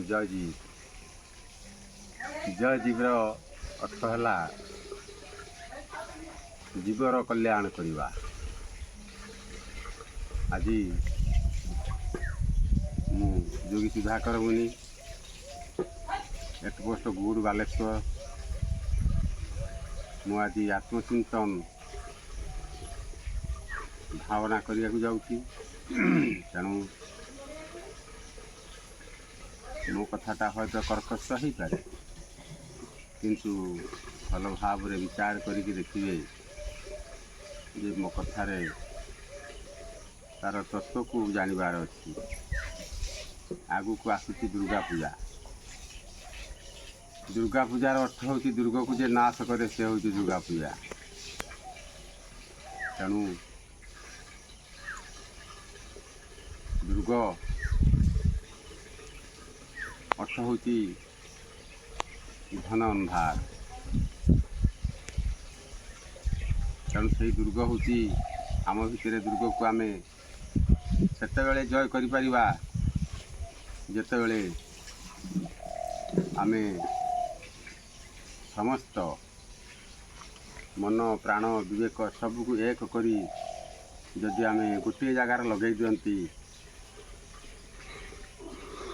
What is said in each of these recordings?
जयजी जयजीवर अर्थ है जीवर कल्याण करवा। आज मु जोगी सुधाकर मुनि हेड पोस्ट गुड़ बालेश्वर मु आज आत्मचिंतन भावना करने को जाऊँगी। तेणु मो कथाटा हयतो कर्कश हो पारे किंतु भल भाव विचार करके देखिए जे मो कथारे तार तत्व को जानवर अच्छी। आगु को आसूची दुर्गा पूजा। दुर्गा पूजार अर्थ हूँ दुर्ग को जे नाश करे से हूँ दुर्गा पूजा। तेणु दुर्ग अर्थ हूँ धन अंधार। तेणु से दुर्ग हूँ आम भितर दुर्ग को आम सेते जय करिपरिबा जेतेबेले आम समस्त मन प्राण विवेक सबको एक करी जदि आम गोटे जगार लगे दियंती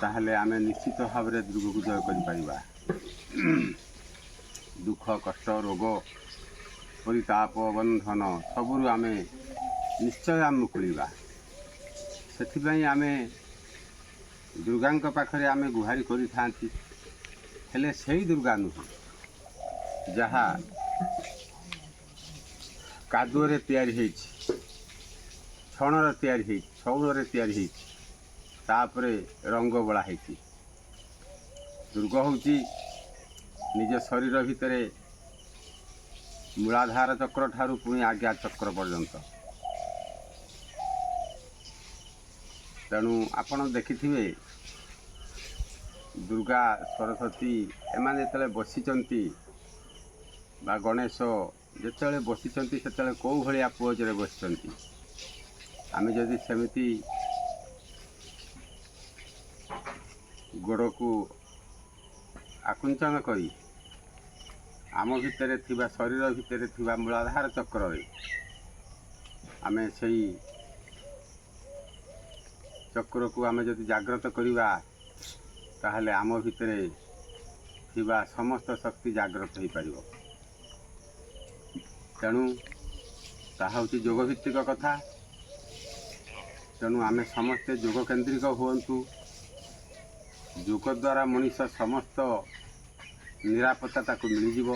ताहले आम निश्चित भाव में दुर्ग को जय करिपरिबा। दुख कष्ट रोग परिताप बंधन सबुरु आम निश्चय आम मुकुलिबा। से आम दुर्गा पाखरे आम गुहारी करि थांती। हेले सही दुर्गा नुह जहा कादुरे तैयारी होइछि, छणर तैयारी होइछि, छौलरे तैयारी होइछि, तापरे रंग बला होइछि। दुर्ग होउछि निज शरीर भितरे मूलाधार चक्र ठारू पुणी आज्ञा चक्र पर्यंत। तेणु आपण देखिथिबे दुर्गा सरस्वती एमाने जेतेबेले बसिचंती बा गणेश जेतेबेले बसिचंती सेतेबेले कौ भलिया पोजरे बसिचंती। आमे जदि सेमिति गोड़ को आकुंचन करी आम भितर थिबा शरीर भितर थिबा मूलाधार चक्र आमे सही चक्र को आमे जदि जागृत करिबा ताहले आम भितर थिबा समस्त शक्ति जागृत हो पारिबो। तेणु ताहा होछि योग भित्तिक कथा। तेणु आमे समस्ते योग केंद्रिक हुअन्तु। योग द्वारा मनुष्य समस्त निरापत्ता ताको मिलिजिवो।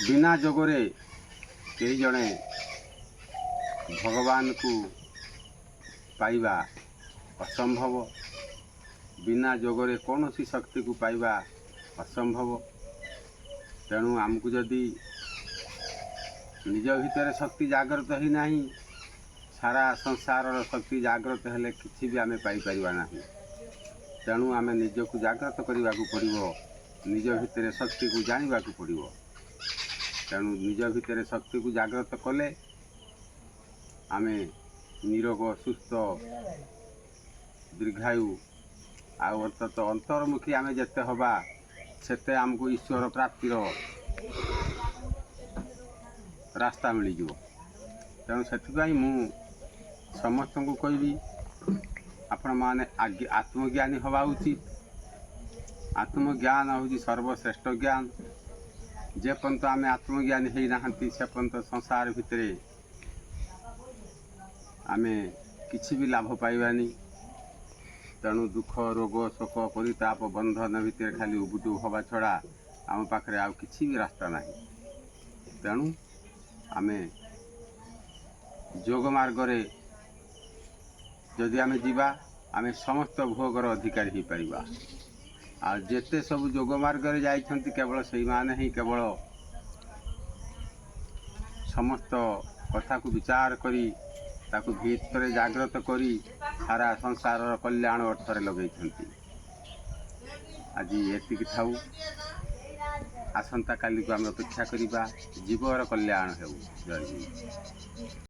बिना जोगरे कई जणे भगवान को पाइबा असंभव। बिना जोगरे कौन सी शक्ति को पाइबा असंभव। तेणु आमको जदि निज भितर शक्ति जागृत ही नहीं सारा संसार शक्ति जागृत हेले किसी भी आमे पाई परिबा नहीं। तेणु आमे निज को जागृत करने को पड़िबो। निज भितर शक्ति को जानवा को पड़िबो। तेणु निज भितर शक्ति को जागृत कले आमे निरोग सुस्थ दीर्घायु आर्तत अंतर्मुखी आमे जेते हवा सेते आमको ईश्वर प्राप्तिर रास्ता मिल। तेणु से मु समस्त को कहबी आपण माने आत्मज्ञानी हवा उचित। आत्मज्ञान हूँ सर्वश्रेष्ठ ज्ञान। जे पर्यंत आम आत्मज्ञानी है नहांती से पर्यंत संसार भितर आम किसी भी लाभ पाइबानी। तेणु दुख रोग शोक परिताप बंधन भितर खाली उबुटू हवा छड़ा आम पाखरे आउ किसी भी रास्ता नहीं। तेणु आम योग मार्ग रे जदि आम जीवा आम समस्त भोगर अधिकारी हो पारिबा। आ जेते सब योग मार्ग रे जाइछंती केवल सही माने ही केवल समस्त कथा को विचार करी ताकू भीतर जागृत करी सारा संसार कल्याण अर्थरे लगे। आज एतिक थाऊ। आसंता काली को आम अपेक्षा करिबा जीवर कल्याण हेउ। जय हिंद।